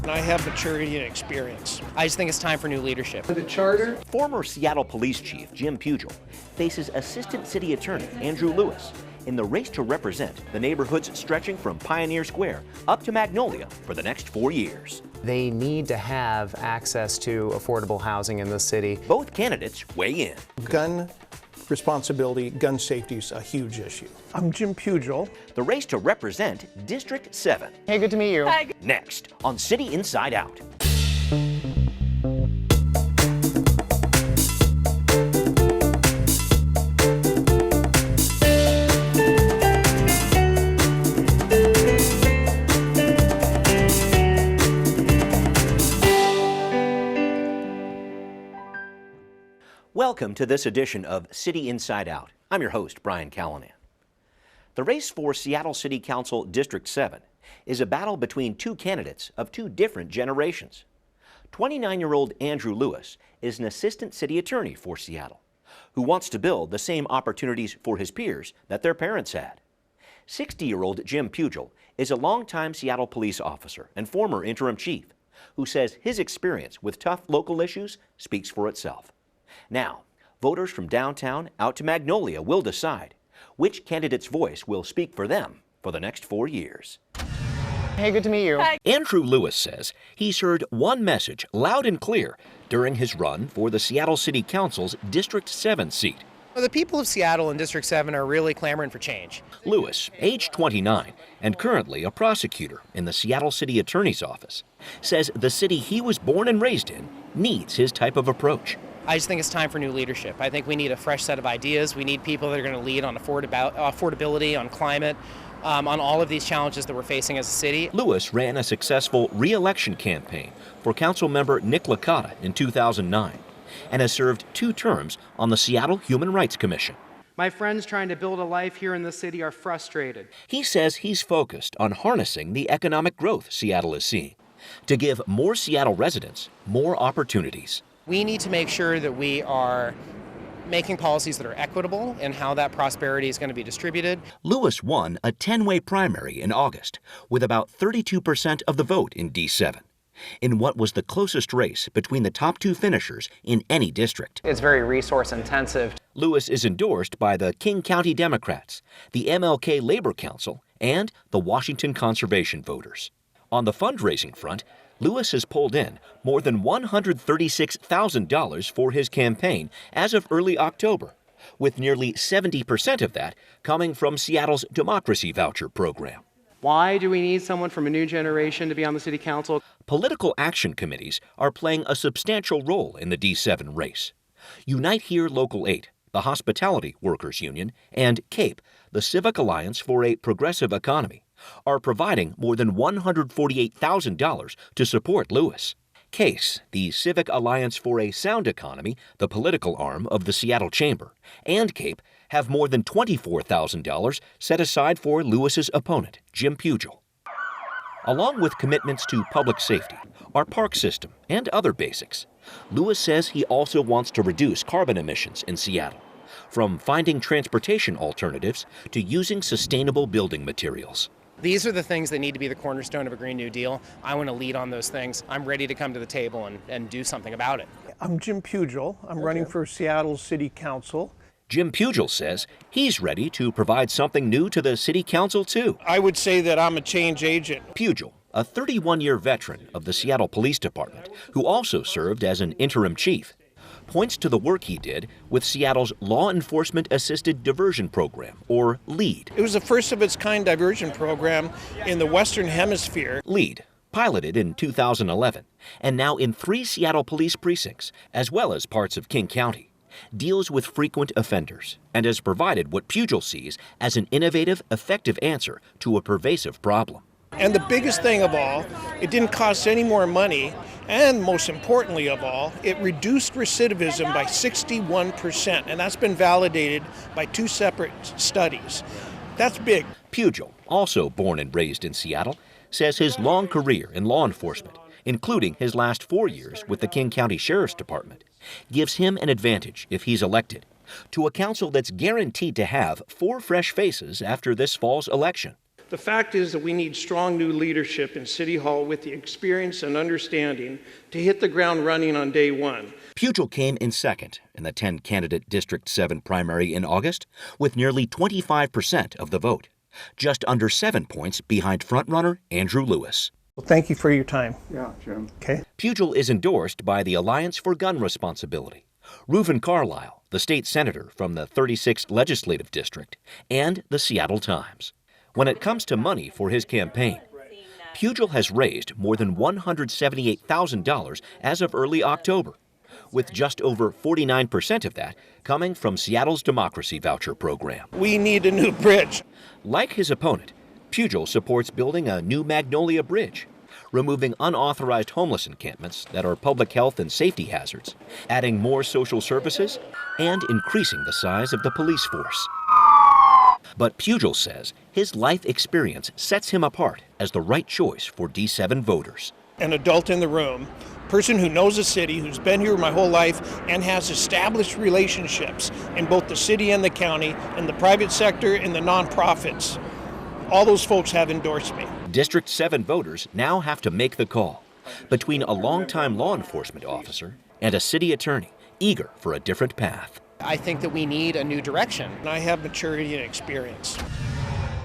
and I have maturity and experience. I just think it's time for new leadership. The charter. Former Seattle Police Chief Jim Pugel faces Assistant City Attorney Andrew Lewis in the race to represent the neighborhoods stretching from Pioneer Square up to Magnolia for the next 4 years. They need to have access to affordable housing in the city. Both candidates weigh in. Gun responsibility, gun safety is a huge issue. I'm Jim Pugel. The race to represent District 7. Hey, good to meet you. Hi. Next on City Inside Out. Welcome to this edition of City Inside Out. I'm your host, Brian Callanan. The race for Seattle City Council District 7 is a battle between two candidates of two different generations. 29-year-old Andrew Lewis is an assistant city attorney for Seattle who wants to build the same opportunities for his peers that their parents had. 60-year-old Jim Pugel is a longtime Seattle police officer and former interim chief who says his experience with tough local issues speaks for itself. Now, voters from downtown out to Magnolia will decide which candidate's voice will speak for them for the next 4 years. Hey, good to meet you. Hi. Andrew Lewis says he's heard one message loud and clear during his run for the Seattle City Council's District 7 seat. Well, the people of Seattle in District 7 are really clamoring for change. Lewis, age 29 and currently a prosecutor in the Seattle City Attorney's Office, says the city he was born and raised in needs his type of approach. I just think it's time for new leadership. I think we need a fresh set of ideas. We need people that are going to lead on affordability, on climate, on all of these challenges that we're facing as a city. Lewis ran a successful re-election campaign for council member Nick Licata in 2009 and has served 2 terms on the Seattle Human Rights Commission. My friends trying to build a life here in the city are frustrated. He says he's focused on harnessing the economic growth Seattle is seeing to give more Seattle residents more opportunities. We need to make sure that we are making policies that are equitable in how that prosperity is going to be distributed. Lewis won a 10-way primary in August with about 32% of the vote in D7, in what was the closest race between the top 2 finishers in any district. It's very resource intensive. Lewis is endorsed by the King County Democrats, the MLK Labor Council, and the Washington Conservation voters. On the fundraising front, Lewis has pulled in more than $136,000 for his campaign as of early October, with nearly 70% of that coming from Seattle's Democracy Voucher program. Why do we need someone from a new generation to be on the city council? Political action committees are playing a substantial role in the D7 race. Unite Here Local 8, the Hospitality Workers Union, and CAPE, the Civic Alliance for a Progressive Economy, are providing more than $148,000 to support Lewis. CASE, the Civic Alliance for a Sound Economy, the political arm of the Seattle Chamber, and CAPE have more than $24,000 set aside for Lewis's opponent, Jim Pugel. Along with commitments to public safety, our park system, and other basics, Lewis says he also wants to reduce carbon emissions in Seattle, from finding transportation alternatives to using sustainable building materials. These are the things that need to be the cornerstone of a Green New Deal. I want to lead on those things. I'm ready to come to the table and do something about it. I'm Jim Pugel. I'm running for Seattle City Council. Jim Pugel says he's ready to provide something new to the city council, too. I would say that I'm a change agent. Pugel, a 31-year veteran of the Seattle Police Department, who also served as an interim chief, points to the work he did with Seattle's Law Enforcement Assisted Diversion Program, or LEAD. It was the first of its kind diversion program in the Western Hemisphere. LEAD, piloted in 2011, and now in 3 Seattle police precincts, as well as parts of King County, deals with frequent offenders and has provided what Pugel sees as an innovative, effective answer to a pervasive problem. And the biggest thing of all, it didn't cost any more money, and most importantly of all, it reduced recidivism by 61%, and that's been validated by 2 separate studies. That's big. Pugel, also born and raised in Seattle, says his long career in law enforcement, including his last 4 years with the King County Sheriff's Department, gives him an advantage if he's elected to a council that's guaranteed to have 4 fresh faces after this fall's election. The fact is that we need strong new leadership in City Hall with the experience and understanding to hit the ground running on day one. Pugel came in second in the 10-candidate District 7 primary in August with nearly 25% of the vote, just under 7 points behind frontrunner Andrew Lewis. Well, thank you for your time. Yeah, Jim. Okay. Pugel is endorsed by the Alliance for Gun Responsibility, Reuven Carlisle, the state senator from the 36th Legislative District, and the Seattle Times. When it comes to money for his campaign, Pugel has raised more than $178,000 as of early October, with just over 49% of that coming from Seattle's Democracy Voucher program. We need a new bridge. Like his opponent, Pugel supports building a new Magnolia Bridge, removing unauthorized homeless encampments that are public health and safety hazards, adding more social services, and increasing the size of the police force. But Pugel says his life experience sets him apart as the right choice for D7 voters. An adult in the room, person who knows the city, who's been here my whole life, and has established relationships in both the city and the county, in the private sector, in the nonprofits. All those folks have endorsed me. District 7 voters now have to make the call between a longtime law enforcement officer and a city attorney eager for a different path. I think that we need a new direction. And I have maturity and experience.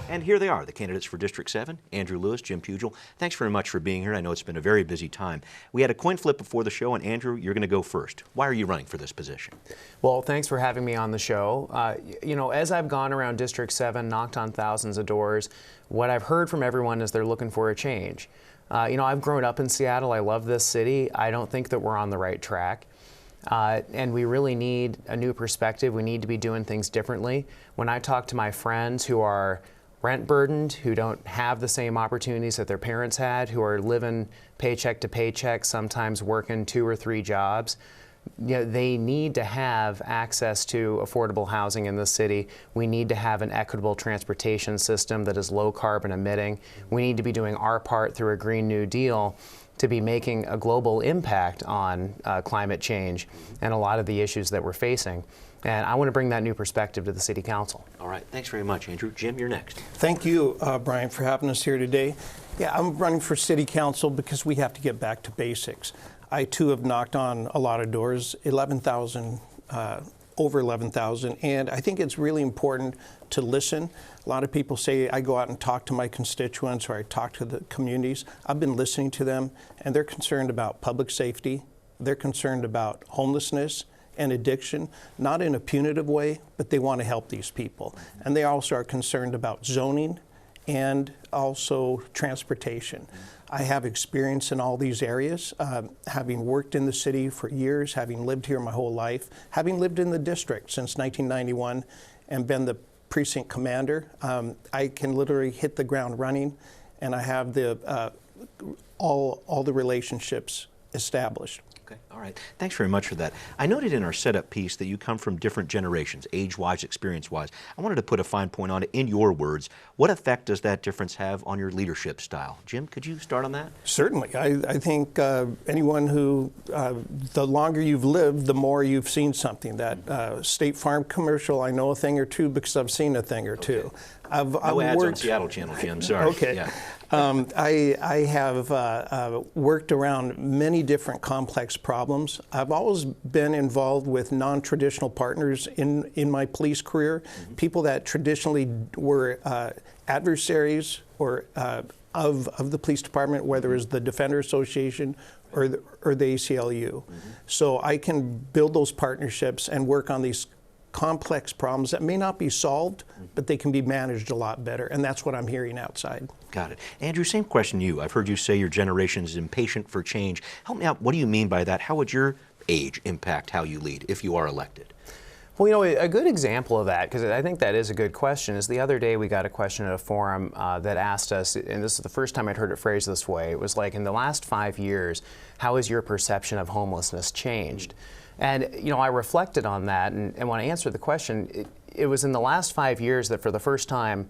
And here they are, the candidates for District 7, Andrew Lewis, Jim Pugel. Thanks very much for being here. I know it's been a very busy time. We had a coin flip before the show, and Andrew, you're going to go first. Why are you running for this position? Well, thanks for having me on the show. You know, as I've gone around District 7, knocked on thousands of doors, what I've heard from everyone is they're looking for a change. You know, I've grown up in Seattle. I love this city. I don't think that we're on the right track. And we really need a new perspective. We need to be doing things differently. When I talk to my friends who are rent burdened, who don't have the same opportunities that their parents had, who are living paycheck to paycheck, sometimes working 2 or 3 jobs, you know, they need to have access to affordable housing in the city. We need to have an equitable transportation system that is low carbon emitting. We need to be doing our part through a Green New Deal to be making a global impact on climate change and a lot of the issues that we're facing. And I want to bring that new perspective to the City Council. All right, thanks very much, Andrew. Jim, you're next. Thank you, Brian, for having us here today. Yeah, I'm running for City Council because we have to get back to basics. I, too, have knocked on a lot of doors, 11,000, over 11,000, and I think it's really important to listen. A lot of people say I go out and talk to my constituents or I talk to the communities. I've been listening to them, and they're concerned about public safety. They're concerned about homelessness and addiction, not in a punitive way, but they want to help these people. And they also are concerned about zoning and also transportation. I have experience in all these areas, having worked in the city for years, having lived here my whole life, having lived in the district since 1991 and been the precinct commander. I can literally hit the ground running, and I have the all the relationships established. Okay, all right. Thanks very much for that. I noted in our setup piece that you come from different generations, age-wise, experience-wise. I wanted to put a fine point on it in your words. What effect does that difference have on your leadership style? Jim, could you start on that? Certainly. I think anyone who, the longer you've lived, the more you've seen something. That State Farm commercial, I know a thing or two because I've seen a thing or two. I've ads worked on Seattle Channel, Jim. Sorry. Okay. Yeah. I have worked around many different complex problems. I've always been involved with non-traditional partners in my police career, people that traditionally were adversaries or of the police department, whether it's the Defender Association or the ACLU. So I can build those partnerships and work on these complex problems that may not be solved, but they can be managed a lot better, and that's what I'm hearing outside. Got it. Andrew, same question to you. I've heard you say your generation is impatient for change. Help me out. What do you mean by that? How would your age impact how you lead if you are elected? Well, you know, a good example of that, because I think that is a good question, is the other day we got a question at a forum that asked us, and this is the first time I'd heard it phrased this way, it was like, in the last 5 years, how has your perception of homelessness changed? And, you know, I reflected on that, and when I answered the question, it was in the last 5 years that for the first time,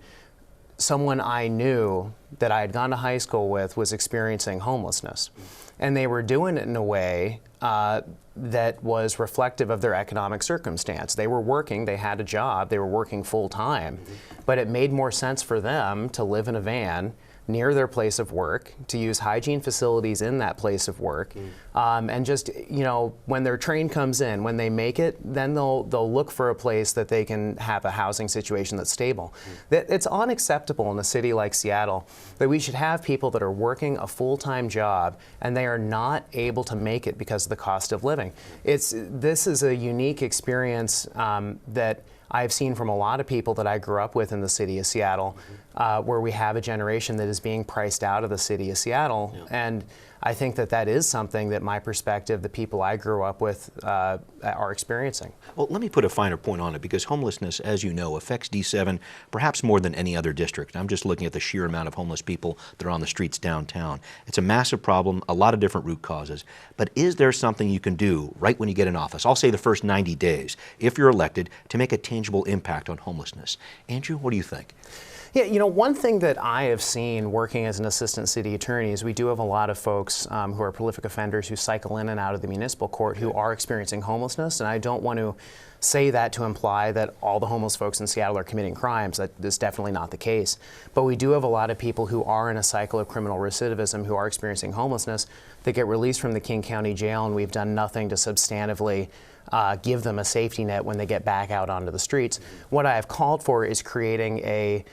someone I knew that I had gone to high school with was experiencing homelessness. And they were doing it in a way that was reflective of their economic circumstance. They were working, they had a job, they were working full time, but it made more sense for them to live in a van near their place of work, to use hygiene facilities in that place of work, and just, you know, when their train comes in, when they make it, then they'll look for a place that they can have a housing situation that's stable. It's unacceptable in a city like Seattle that we should have people that are working a full-time job and they are not able to make it because of the cost of living. This is a unique experience that I've seen from a lot of people that I grew up with in the city of Seattle, where we have a generation that is being priced out of the city of Seattle. Yeah. And I think that is something that my perspective, the people I grew up with, are experiencing. Well, let me put a finer point on it, because homelessness, as you know, affects D7 perhaps more than any other district. I'm just looking at the sheer amount of homeless people that are on the streets downtown. It's a massive problem, a lot of different root causes. But is there something you can do right when you get in office, I'll say the first 90 days, if you're elected, to make a tangible impact on homelessness? Andrew, what do you think? Yeah, you know, one thing that I have seen working as an assistant city attorney is we do have a lot of folks who are prolific offenders who cycle in and out of the municipal court who are experiencing homelessness, and I don't want to say that to imply that all the homeless folks in Seattle are committing crimes. That is definitely not the case. But we do have a lot of people who are in a cycle of criminal recidivism who are experiencing homelessness that get released from the King County Jail, and we've done nothing to substantively give them a safety net when they get back out onto the streets. What I have called for is creating a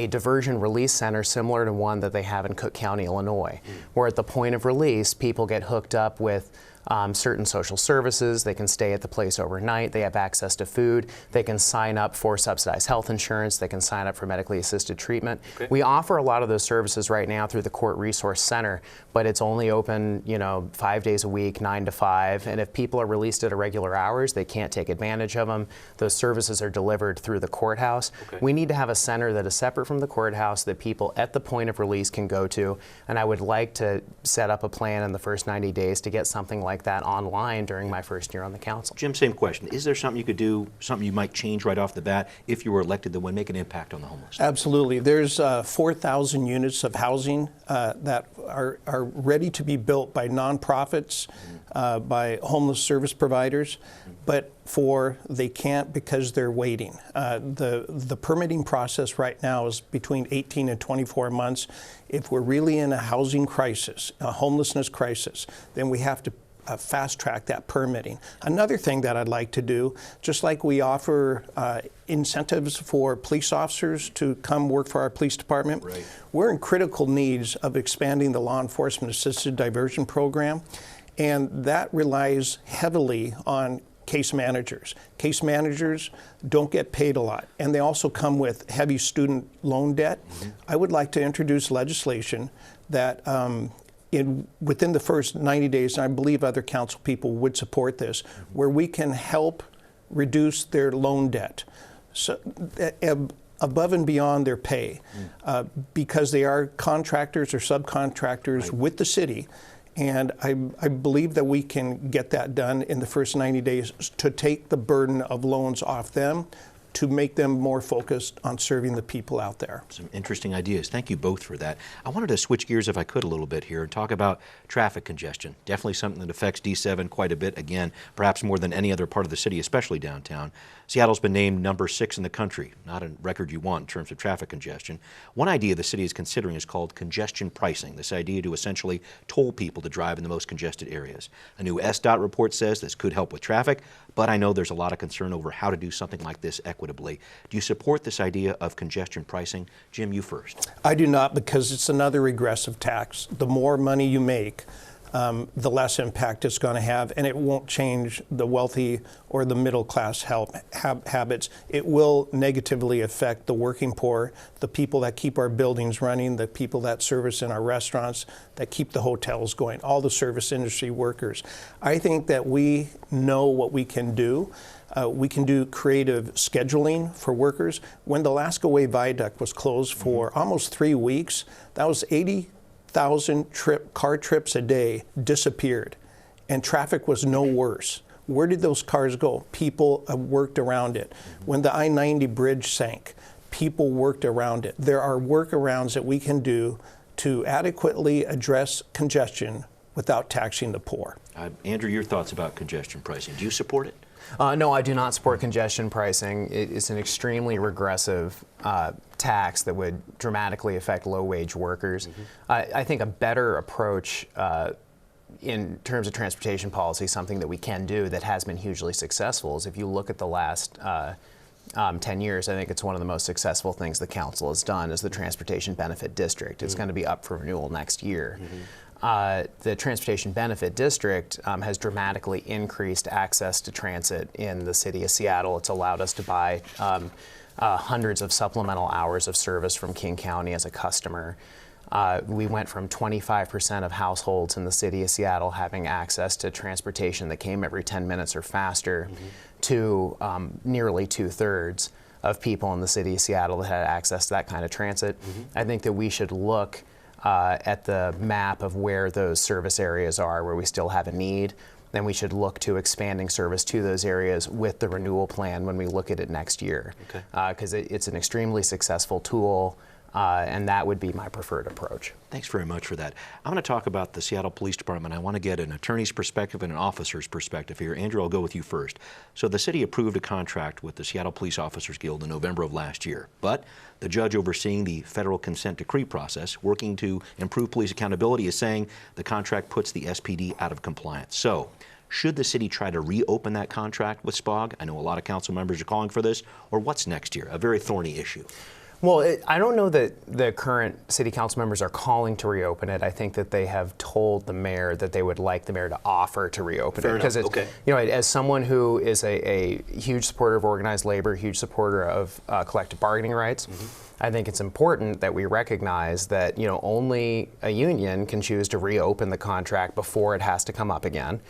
diversion release center similar to one that they have in Cook County, Illinois, where at the point of release, people get hooked up with certain social services. They can stay at the place overnight. They have access to food. They can sign up for subsidized health insurance. They can sign up for medically assisted treatment. Okay. We offer a lot of those services right now through the Court Resource Center, but it's only open, 5 days a week, 9 to 5. And if people are released at irregular hours, they can't take advantage of them. Those services are delivered through the courthouse. Okay. We need to have a center that is separate from the courthouse that people at the point of release can go to. And I would like to set up a plan in the first 90 days to get something like that online during my first year on the council. Jim, same question. Is there something you could do, something you might change right off the bat if you were elected that would make an impact on the homeless? Absolutely. There's 4,000 units of housing that are ready to be built by nonprofits, by homeless service providers, but they can't because they're waiting. The permitting process right now is between 18 and 24 months. If we're really in a housing crisis, a homelessness crisis, then we have to fast track that permitting. Another thing that I'd like to do, just like we offer incentives for police officers to come work for our police department, right. We're in critical needs of expanding the law enforcement assisted diversion program, and that relies heavily on case managers. Case managers don't get paid a lot, and they also come with heavy student loan debt. I would like to introduce legislation that within the first 90 days, and I believe other council people would support this, where we can help reduce their loan debt so, above and beyond their pay, because they are contractors or subcontractors with the city. And I believe that we can get that done in the first 90 days to take the burden of loans off them, to make them more focused on serving the people out there. Some interesting ideas. Thank you both for that. I wanted to switch gears, if I could, a little bit here and talk about traffic congestion. Definitely something that affects D7 quite a bit, again, perhaps more than any other part of the city, especially downtown. Seattle's been named number 6 in the country, not a record you want in terms of traffic congestion. One idea the city is considering is called congestion pricing, this idea to essentially toll people to drive in the most congested areas. A new SDOT report says this could help with traffic, but I know there's a lot of concern over how to do something like this equitably. Do you support this idea of congestion pricing? Jim, you first. I do not, because it's another regressive tax. The more money you make, the less impact it's going to have, and it won't change the wealthy or the middle class habits. It will negatively affect the working poor, the people that keep our buildings running, the people that service in our restaurants, that keep the hotels going, all the service industry workers. I think that we know what we can do. We can do creative scheduling for workers. When the Alaska Way Viaduct was closed for almost 3 weeks, that was 80,000 car trips a day disappeared, and traffic was no worse. Where did those cars go? People worked around it. When the I-90 bridge sank, people worked around it. There are workarounds that we can do to adequately address congestion without taxing the poor. Andrew, your thoughts about congestion pricing. Do you support it? No, I do not support congestion pricing. It's an extremely regressive tax that would dramatically affect low-wage workers. I think a better approach in terms of transportation policy, something that we can do that has been hugely successful, is if you look at the last 10 years, I think it's one of the most successful things the council has done is the Transportation Benefit District. It's going to be up for renewal next year. The Transportation Benefit District has dramatically increased access to transit in the city of Seattle. It's allowed us to buy hundreds of supplemental hours of service from King County as a customer. We went from 25% of households in the city of Seattle having access to transportation that came every 10 minutes or faster to nearly 2/3 of people in the city of Seattle that had access to that kind of transit. I think that we should look at the map of where those service areas are, where we still have a need. Then we should look to expanding service to those areas with the renewal plan when we look at it next year. Because it's an extremely successful tool. And that would be my preferred approach. Thanks very much for that. I'm going to talk about the Seattle Police Department. I want to get an attorney's perspective and an officer's perspective here. Andrew, I'll go with you first. So the city approved a contract with the Seattle Police Officers Guild in November of last year. But the judge overseeing the federal consent decree process, working to improve police accountability, is saying the contract puts the SPD out of compliance. So should the city try to reopen that contract with SPOG? I know a lot of council members are calling for this. Or what's next year? A very thorny issue. Well, I don't know that the current city council members are calling to reopen it. I think that they have told the mayor that they would like the mayor to offer to reopen it. Because Okay. You know, as someone who is a huge supporter of organized labor, huge supporter of collective bargaining rights, I think it's important that we recognize that, you know, only a union can choose to reopen the contract before it has to come up again.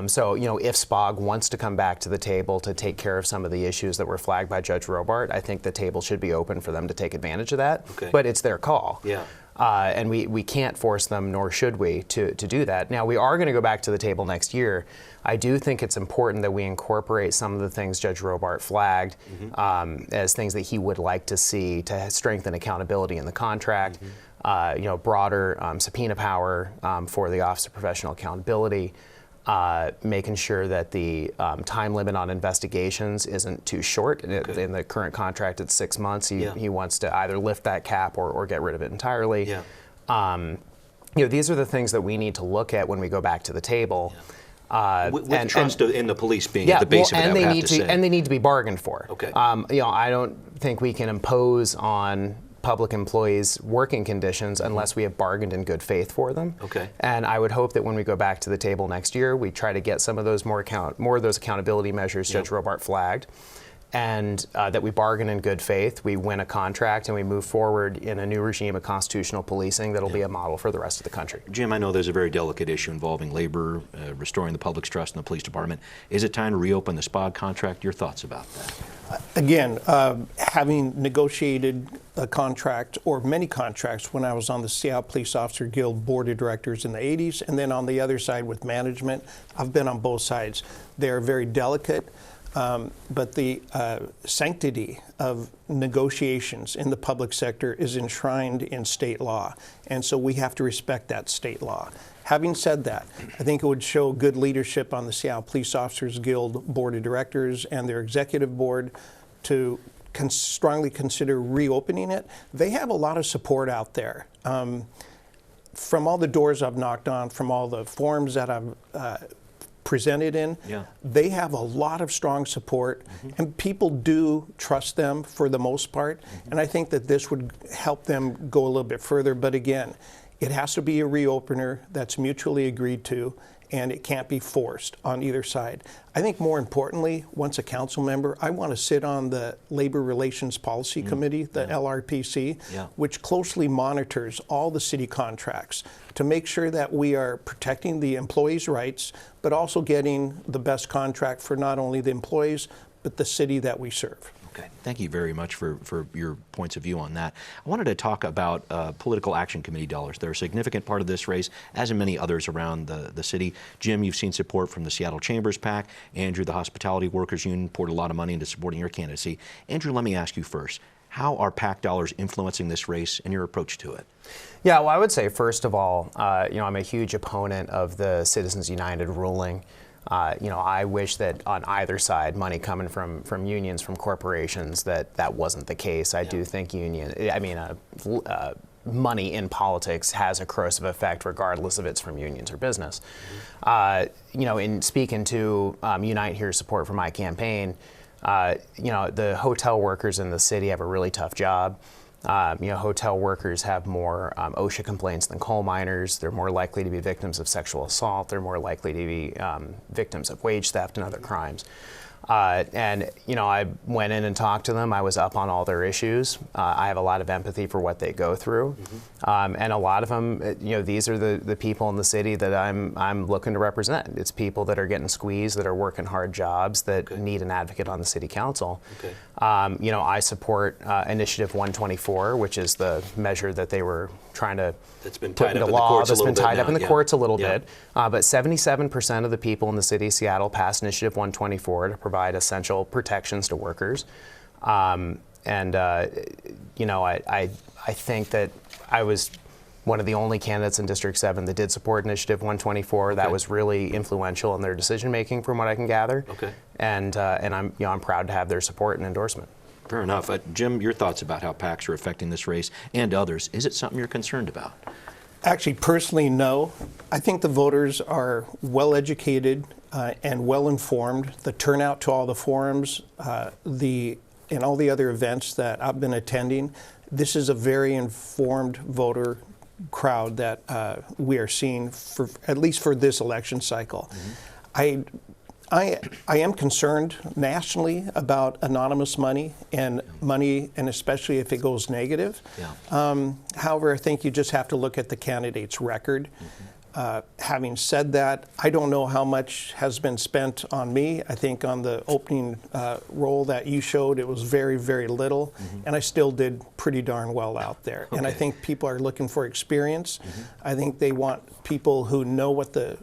So, you know, if SPOG wants to come back to the table to take care of some of the issues that were flagged by Judge Robart, I think the table should be open for them to take advantage of that. But it's their call. And we can't force them, nor should we, to do that. Now, we are going to go back to the table next year. I do think it's important that we incorporate some of the things Judge Robart flagged as things that he would like to see to strengthen accountability in the contract. You know, broader subpoena power for the Office of Professional Accountability. Making sure that the time limit on investigations isn't too short. In the current contract, it's 6 months. He wants to either lift that cap or get rid of it entirely. You know, these are the things that we need to look at when we go back to the table. With trust in the police being at the base of it, and I would have to say. And they need to be bargained for. Okay. You know, I don't think we can impose on public employees' working conditions unless we have bargained in good faith for them. Okay. And I would hope that when we go back to the table next year, we try to get some of those more of those accountability measures Judge Robart flagged, and that we bargain in good faith, we win a contract, and we move forward in a new regime of constitutional policing that'll be a model for the rest of the country. Jim, I know there's a very delicate issue involving labor, restoring the public's trust in the police department. Is it time to reopen the SPOG contract? Your thoughts about that? Again, having negotiated a contract or many contracts when I was on the Seattle Police Officer Guild Board of Directors in the 80s, and then on the other side with management, I've been on both sides. They're very delicate. But the sanctity of negotiations in the public sector is enshrined in state law, and so we have to respect that state law. Having said that, I think it would show good leadership on the Seattle Police Officers Guild Board of Directors and their executive board to strongly consider reopening it. They have a lot of support out there. From all the doors I've knocked on, from all the forums that I've presented in, they have a lot of strong support, and people do trust them for the most part, and I think that this would help them go a little bit further. But again, it has to be a reopener that's mutually agreed to, and it can't be forced on either side. I think more importantly, once a council member, I want to sit on the Labor Relations Policy Committee, the LRPC, which closely monitors all the city contracts to make sure that we are protecting the employees' rights, but also getting the best contract for not only the employees, but the city that we serve. Okay, thank you very much for your points of view on that. I wanted to talk about political action committee dollars. They're a significant part of this race, as in many others around the city. Jim, you've seen support from the Seattle Chambers PAC. Andrew, the Hospitality Workers Union poured a lot of money into supporting your candidacy. Andrew, let me ask you first. How are PAC dollars influencing this race and your approach to it? Yeah, well, I would say, first of all, I'm a huge opponent of the Citizens United ruling. I wish that on either side, money coming from unions, from corporations, that wasn't the case. I do think money in politics has a corrosive effect regardless if it's from unions or business. In speaking to Unite Here's support for my campaign, the hotel workers in the city have a really tough job. Hotel workers have more OSHA complaints than coal miners. They're more likely to be victims of sexual assault. They're more likely to be victims of wage theft and other crimes. I went in and talked to them. I was up on all their issues. I have a lot of empathy for what they go through. And a lot of them, these are the people in the city that I'm looking to represent. It's people that are getting squeezed, that are working hard jobs, that need an advocate on the city council. I support Initiative 124, which is the measure that they were trying to put into law. That's been tied up in the courts a little bit. But 77% of the people in the city of Seattle passed Initiative 124 to provide essential protections to workers. I think that I was one of the only candidates in District 7 that did support Initiative 124. That was really influential in their decision making, from what I can gather. And I'm proud to have their support and endorsement. Fair enough. Jim, your thoughts about how PACs are affecting this race and others. Is it something you're concerned about? Actually, personally, no. I think the voters are well educated and well informed. The turnout to all the forums, and all the other events that I've been attending, this is a very informed voter crowd that we are seeing, for at least for this election cycle. I am concerned nationally about anonymous money, and especially if it goes negative. However, I think you just have to look at the candidate's record. Having said that, I don't know how much has been spent on me. I think on the opening roll that you showed, it was very, very little, and I still did pretty darn well out there. And I think people are looking for experience. I think they want people who know what the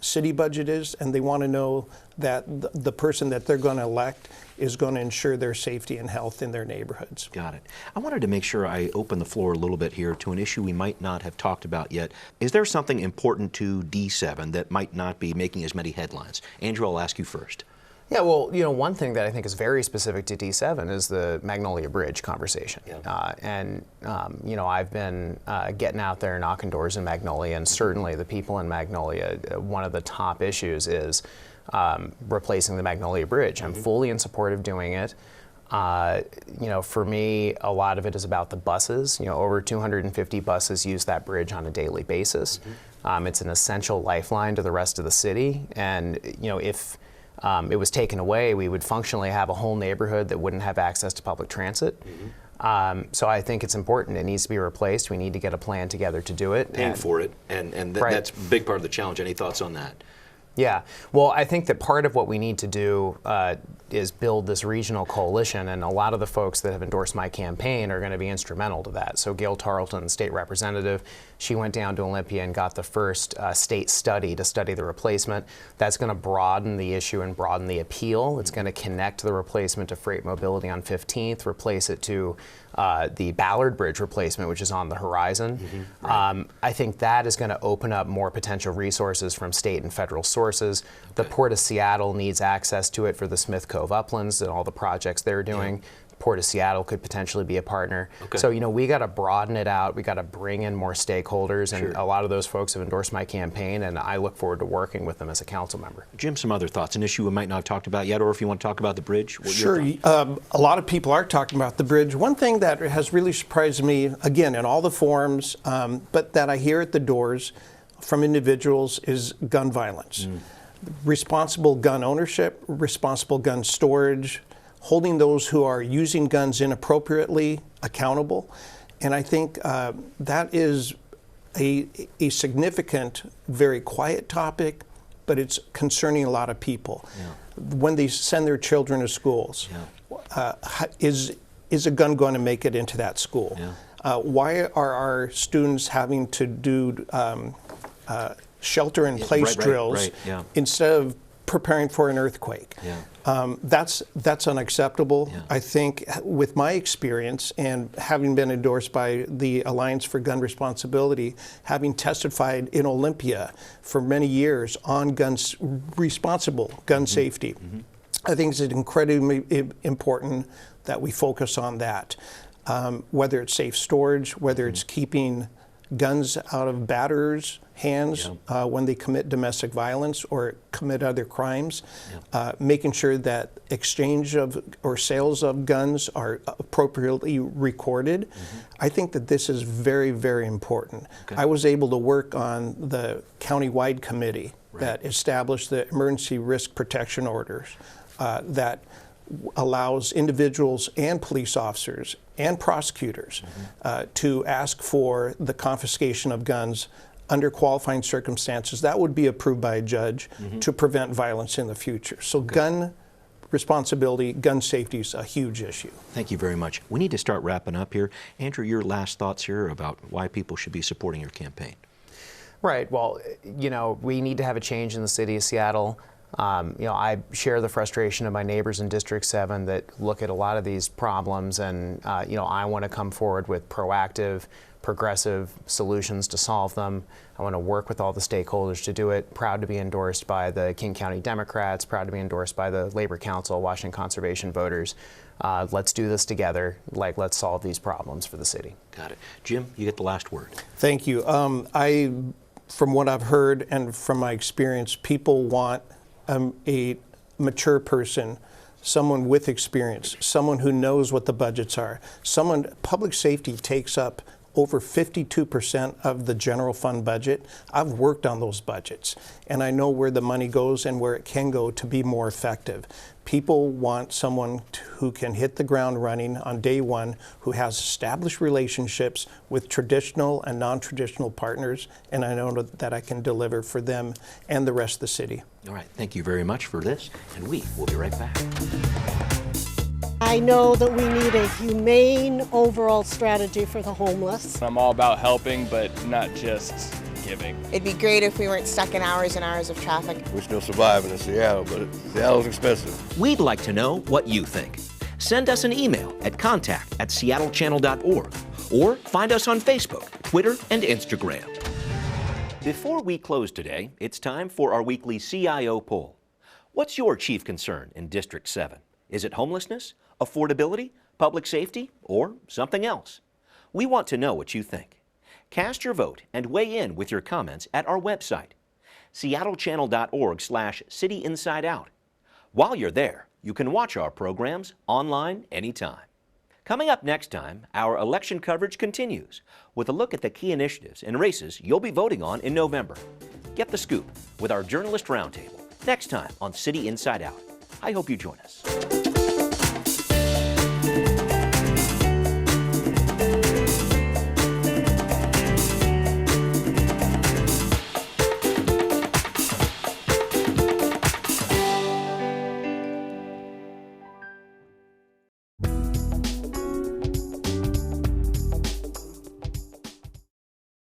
city budget is, and they want to know that the person that they're going to elect is going to ensure their safety and health in their neighborhoods. Got it. I wanted to make sure I open the floor a little bit here to an issue we might not have talked about yet. Is there something important to D7 that might not be making as many headlines? Andrew, I'll ask you first. Yeah, well, one thing that I think is very specific to D7 is the Magnolia Bridge conversation. I've been getting out there knocking doors in Magnolia, and certainly the people in Magnolia, one of the top issues is replacing the Magnolia Bridge. I'm fully in support of doing it. For me, a lot of it is about the buses. Over 250 buses use that bridge on a daily basis. It's an essential lifeline to the rest of the city, and if it was taken away, we would functionally have a whole neighborhood that wouldn't have access to public transit. So I think it's important. It needs to be replaced. We need to get a plan together to do it. Paying for it, and that's a big part of the challenge. Any thoughts on that? Yeah, well, I think that part of what we need to do is build this regional coalition, and a lot of the folks that have endorsed my campaign are going to be instrumental to that. So Gail Tarleton, state representative, she went down to Olympia and got the first state study to study the replacement. That's going to broaden the issue and broaden the appeal. It's going to connect the replacement to freight mobility on 15th, replace it to the Ballard Bridge replacement, which is on the horizon. I think that is going to open up more potential resources from state and federal sources. The Port of Seattle needs access to it for the Smith Cove Uplands and all the projects they're doing. Port of Seattle could potentially be a partner. So, we got to broaden it out. We got to bring in more stakeholders, and a lot of those folks have endorsed my campaign, and I look forward to working with them as a council member. Jim, some other thoughts, an issue we might not have talked about yet, or if you want to talk about the bridge? Sure. A lot of people are talking about the bridge. One thing that has really surprised me, again, in all the forums, but that I hear at the doors from individuals, is gun violence. Responsible gun ownership, responsible gun storage, holding those who are using guns inappropriately accountable. And I think that is a significant, very quiet topic, but it's concerning a lot of people. When they send their children to schools, is a gun going to make it into that school? Why are our students having to do shelter-in-place drills instead of preparing for an earthquake? That's unacceptable. Yeah. I think with my experience and having been endorsed by the Alliance for Gun Responsibility, having testified in Olympia for many years on responsible gun safety, I think it's incredibly important that we focus on that. Whether it's safe storage, whether it's keeping guns out of batterers' hands when they commit domestic violence or commit other crimes, making sure that exchange of or sales of guns are appropriately recorded. I think that this is very, very important. I was able to work on the county-wide committee that established the emergency risk protection orders that allows individuals and police officers and prosecutors to ask for the confiscation of guns under qualifying circumstances that would be approved by a judge to prevent violence in the future. So gun responsibility, gun safety is a huge issue. Thank you very much. We need to start wrapping up here. Andrew, your last thoughts here about why people should be supporting your campaign. Right. Well, you know, we need to have a change in the city of Seattle. You know, I share the frustration of my neighbors in District 7 that look at a lot of these problems, and you know, I want to come forward with proactive, progressive solutions to solve them. I want to work with all the stakeholders to do it. Proud to be endorsed by the King County Democrats, proud to be endorsed by the Labor Council, Washington Conservation Voters. Let's do this together. Let's solve these problems for the city. Got it. Jim, you get the last word. Thank you. From what I've heard and from my experience, people want a mature person, someone with experience, someone who knows what the budgets are. Public safety takes up over 52% of the general fund budget. I've worked on those budgets, and I know where the money goes and where it can go to be more effective. People want someone who can hit the ground running on day one, who has established relationships with traditional and non-traditional partners, and I know that I can deliver for them and the rest of the city. All right, thank you very much for this, and we will be right back. I know that we need a humane overall strategy for the homeless. I'm all about helping, but not just giving. It'd be great if we weren't stuck in hours and hours of traffic. We're still surviving in Seattle, but Seattle's expensive. We'd like to know what you think. Send us an email at contact@seattlechannel.org or find us on Facebook, Twitter, and Instagram. Before we close today, it's time for our weekly CIO poll. What's your chief concern in District 7? Is it homelessness, affordability, public safety, or something else? We want to know what you think. Cast your vote and weigh in with your comments at our website, seattlechannel.org/cityinsideout. While you're there, you can watch our programs online anytime. Coming up next time, our election coverage continues with a look at the key initiatives and races you'll be voting on in November. Get the scoop with our Journalist Roundtable next time on City Inside Out. I hope you join us.